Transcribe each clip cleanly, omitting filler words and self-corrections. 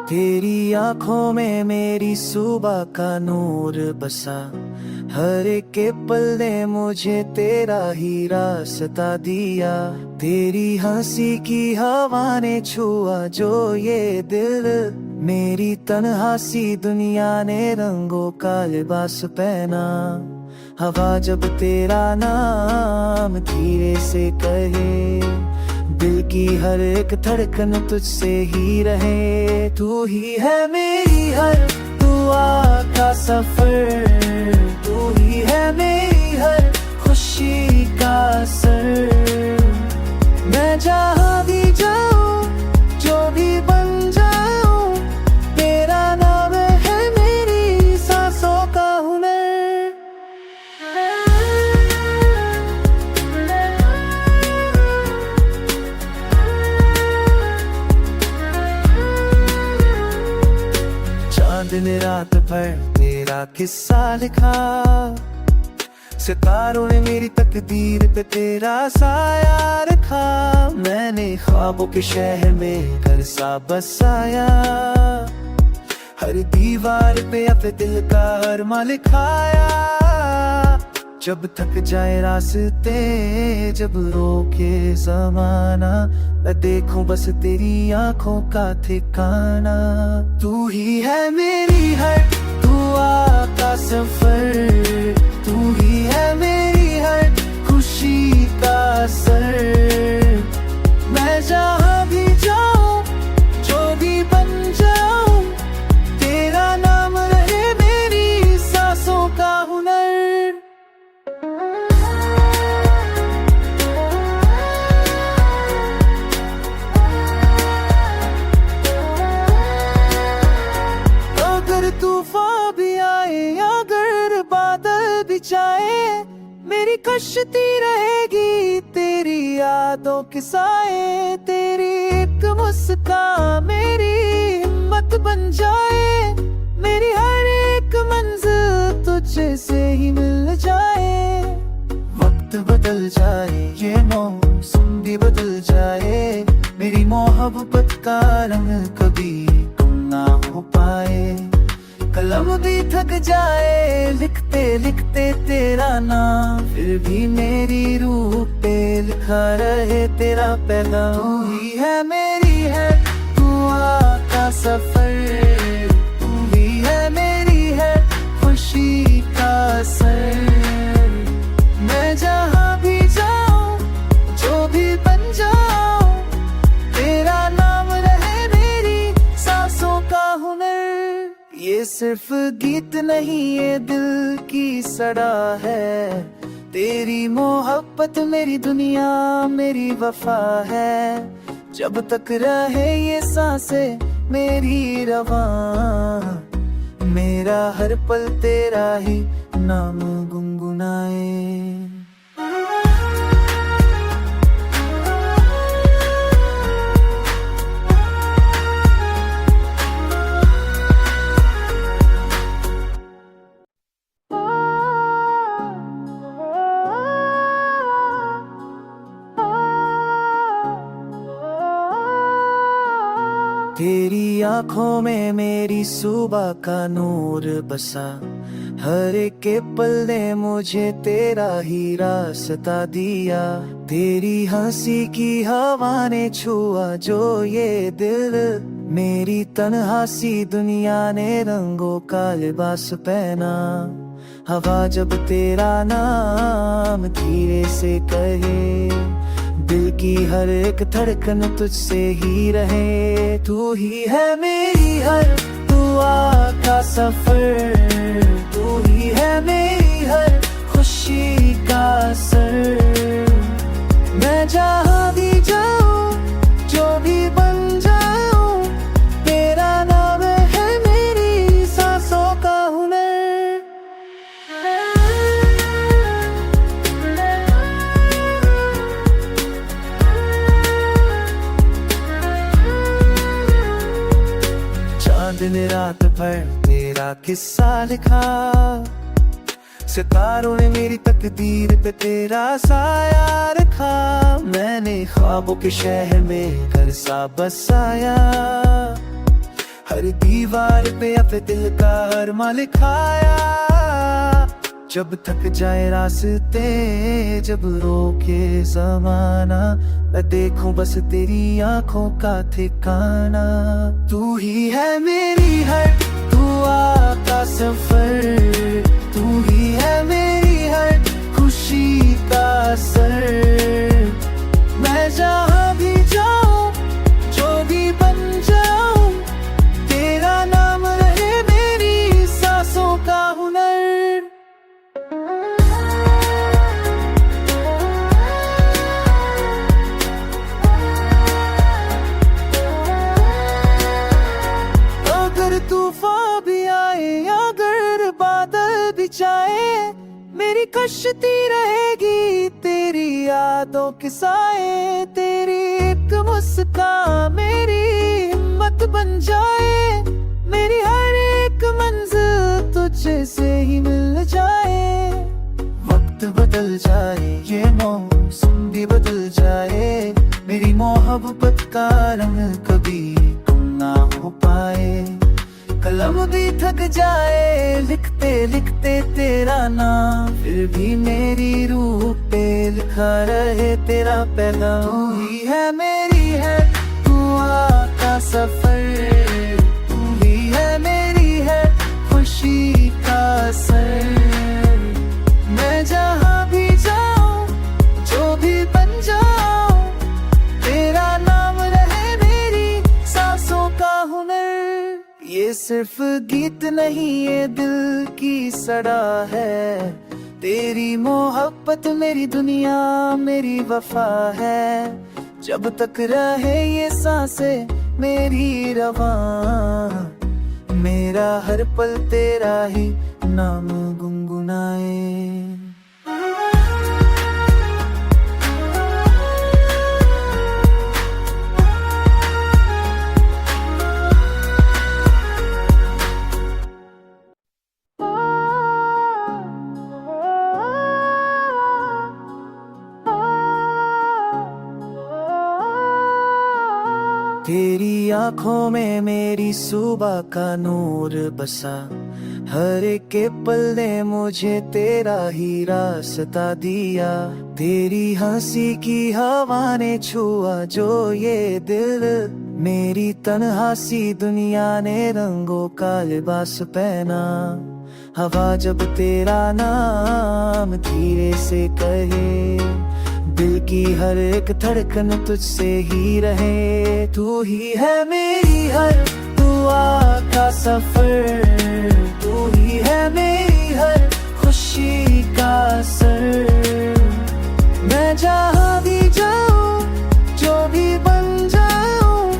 तेरी आंखों में मेरी सुबह का नूर बसा, हर एक के पल ने मुझे तेरा ही रास्ता दिया। तेरी हंसी की हवा ने छुआ जो ये दिल, मेरी तन्हा सी दुनिया ने रंगों का लिबास पहना। हवा जब तेरा नाम धीरे से कहे, दिल की हर एक धड़कन तुझसे ही रहे। तू ही है मेरी हर दुआ का सफर, तू ही है मेरी हर खुशी का असर। मैं जहाँ भी जाऊँ, जो भी बन जाऊँ, तेरा नाम है मेरी सांसों का हुनर। चांद ने रात भर तेरा किस्सा लिखा, सितारों ने मेरी तकदीर पे तेरा साया रखा। मैंने ख्वाबों के शहर में घर सा बसाया, हर दीवार पे अपने दिल का अरमा लिखाया। जब थक जाए रास्ते, जब रोके जमाना, मैं देखूं बस तेरी आंखों का ठिकाना। तू ही है मेरी हर दुआ का सफर, तू ही है मेरी हर खुशी का असर। मैं जहाँ भी जाऊँ, जो भी बन जाऊँ, तेरा नाम रहे मेरी सांसों का हुनर। अगर तूफान भी आए, अगर बादल भी छाए, मेरी कश्ती रहेगी तेरी यादों के साए। तेरी एक मुस्कान मेरी हिम्मत बन जाए, मेरी हर एक मंजिल तुझे से ही मिल जाए। वक्त बदल जाए, ये मौसम भी बदल जाए, मेरी मोहब्बत का रंग कभी गुम ना हो पाए। कलम भी थक जाए लिखते लिखते तेरा नाम, फिर भी मेरी रूह पे लिखा रहे तेरा पैगाम। तू ही है मेरी है दुआ का सफर, तू ही है मेरी है खुशी का असर। मैं जहाँ भी जाऊँ, जो भी बन जाऊँ, तेरा नाम रहे मेरी सांसों का हुनर। ये सिर्फ गीत नहीं, ये दिल की सड़ा है, तेरी मोहब्बत मेरी दुनिया मेरी वफा है। जब तक रहे ये सांसें मेरी रवां, मेरा हर पल तेरा ही नाम गुनगुनाए। तेरी आंखों में मेरी सुबह का नूर बसा, हर एक के पल ने मुझे तेरा ही रास्ता दिया। तेरी हंसी की हवा ने छुआ जो ये दिल, मेरी तन्हा सी दुनिया ने रंगों का लिबास पहना। हवा जब तेरा नाम धीरे से कहे, दिल की हर एक धड़कन तुझसे ही रहे। तू ही है मेरी हर दुआ का सफर, तू ही है मेरी हर खुशी का असर। मैं जहाँ भी जाऊँ, जो भी बन जाऊँ, तेरा नाम है मेरी सांसों का हुनर। चांद ने रात भर तेरा किस्सा लिखा, सितारों ने मेरी तकदीर पे तेरा साया रखा। मैंने ख्वाबों के शहर में घर सा बसाया, हर हर दीवार पे अपने दिल का अरमा लिखाया। जब थक जाए रास्ते, जब रोके जमाना, मैं देखूं बस तेरी आंखों का ठिकाना। तू ही है मेरी हर दुआ का सफर, तू ही है मेरी हर खुशी का असर। मैं जहाँ भी जाऊं, जो भी बन जाऊं, तेरा नाम रहे मेरी सांसों का हुनर। अगर तूफान भी आए, अगर बादल भी छाए, मेरी कश्ती रहेगी तेरी यादों के साए। तेरी एक मुस्कान मेरी हिम्मत बन जाए, मेरी हर एक मंजिल तुझे से ही मिल जाए। वक्त बदल जाए, ये मौसम भी बदल जाए, मेरी मोहब्बत का रंग कभी गुम ना हो पाए। कलम भी थक जाए लिखते लिखते तेरा नाम, फिर भी मेरी रूह पे लिखा रहे तेरा पैगाम। तू ही है मेरी है दुआ का सफर, तू ही है मेरी है खुशी का असर। मैं जहाँ भी जाऊँ, जो भी बन जाऊँ, तेरा नाम रहे मेरी सांसों का हुनर। ये सिर्फ गीत नहीं, ये दिल की सड़ा है, तेरी मोहब्बत मेरी दुनिया मेरी वफा है। जब तक रहे ये सांसें मेरी रवां, मेरा हर पल तेरा ही नाम गुनगुनाए। तेरी आंखों में मेरी सुबह का नूर बसा, हर एक के पल ने मुझे तेरा ही रास्ता दिया। तेरी हंसी की हवा ने छुआ जो ये दिल, मेरी तन्हा सी दुनिया ने रंगों का लिबास पहना। हवा जब तेरा नाम धीरे से कहे, दिल की हर एक धड़कन तुझसे ही रहे। तू ही है मेरी हर दुआ का सफर, तू ही है मेरी हर खुशी का असर। मैं जहाँ भी जाऊँ, जो भी बन जाऊँ,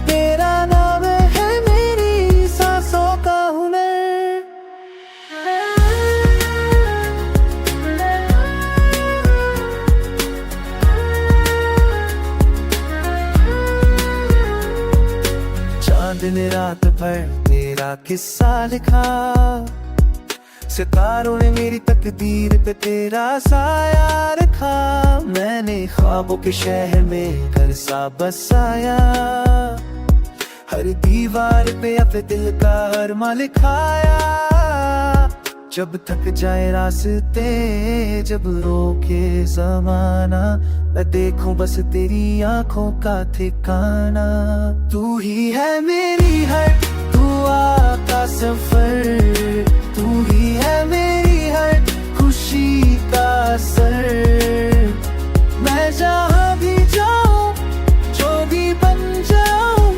तेरा नाम है मेरी सांसों का हुनर। दिन रात भर तेरा किस्सा लिखा, सितारों ने मेरी तकदीर पे तेरा साया रखा। मैंने ख्वाबों के शहर में घर सा बसाया, हर दीवार पे अपने दिल का अरमा लिखाया। जब थक जाए रास्ते, जब रोके जमाना, मैं देखूं बस तेरी आंखों का ठिकाना। तू ही है मेरी हर दुआ का सफर, तू ही है मेरी हर खुशी का असर। मैं जहाँ भी जाऊँ, जो भी बन जाऊँ,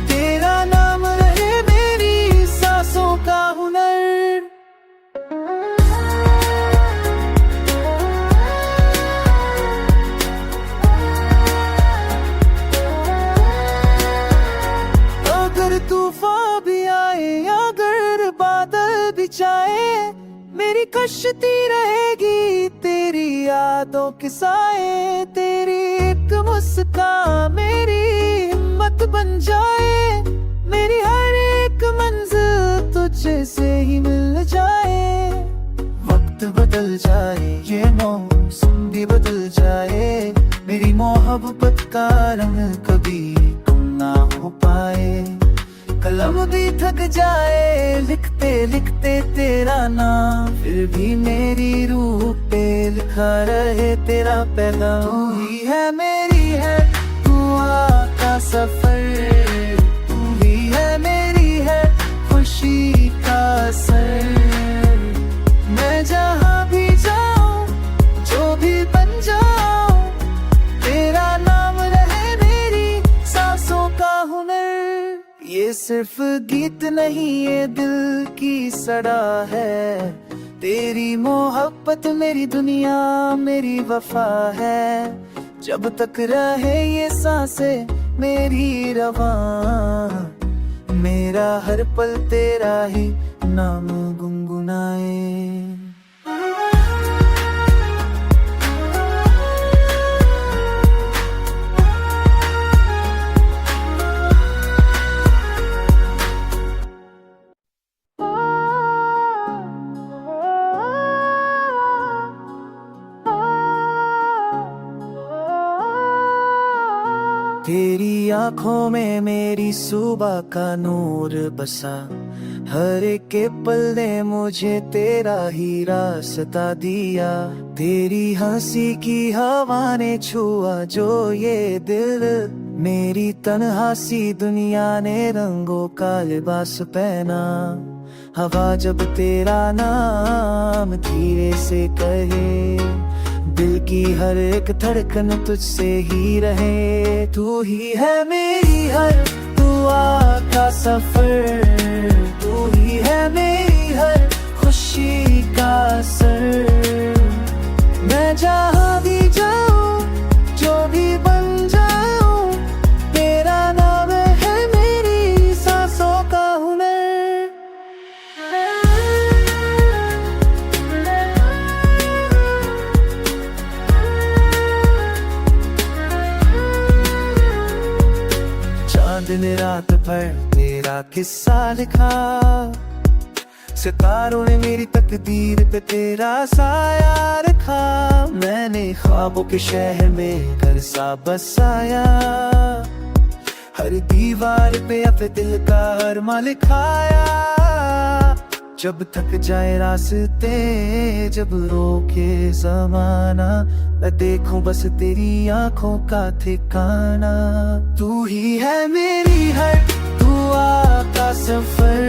तेरा नाम रहे मेरी सांसों का हुनर। तूफान भी आए, अगर बादल भी छाए, मेरी कश्ती रहेगी तेरी यादों के साए। तेरी एक मुस्कान मेरी हिम्मत बन जाए, मेरी हर एक मंजिल तुझे से ही मिल जाए। वक्त बदल जाए, ये मौसम भी बदल जाए, मेरी मोहब्बत का रंग कभी गुम ना हो पाए। कलम भी थक जाए लिखते लिखते तेरा नाम, फिर भी मेरी रूह पे लिखा रहे तेरा पैगाम। तू ही है मेरी है दुआ का सफर, तू ही है मेरी है खुशी का सर। मैं जहाँ भी जाऊँ जो भी बन जाऊँ, तेरा नाम रहे मेरी सांसों का हुनर। ये सिर्फ गीत नहीं ये दिल की सड़ा है, तेरी मोहब्बत मेरी दुनिया मेरी वफा है। जब तक रहे ये सांसें मेरी रवां, मेरा हर पल तेरा ही नाम गुनगुनाए। तेरी आंखों में मेरी सुबह का नूर बसा, हर एक के पल ने मुझे तेरा ही रास्ता दिया। तेरी हंसी की हवा ने छुआ जो ये दिल, मेरी तन्हा सी दुनिया ने रंगों का लिबास पहना। हवा जब तेरा नाम धीरे से कहे, दिल की हर एक धड़कन तुझसे ही रहे। तू ही है मेरी हर दुआ का सफर, तू ही है मेरी हर खुशी का सर। मैं जहाँ भी जाऊँ जो भी बन जाऊँ, तेरा नाम है मेरी सांसों का हुनर। दिन रात भर तेरा किस्सा लिखा, सितारों ने मेरी तकदीर पे तेरा साया रखा। मैंने ख्वाबों के शहर में घर सा बसाया, हर दीवार पे अपने दिल का अरमा लिखाया। जब थक जाए रास्ते जब रोके जमाना, मैं देखूं बस तेरी आंखों का ठिकाना। तू ही है मेरी हर दुआ का सफर,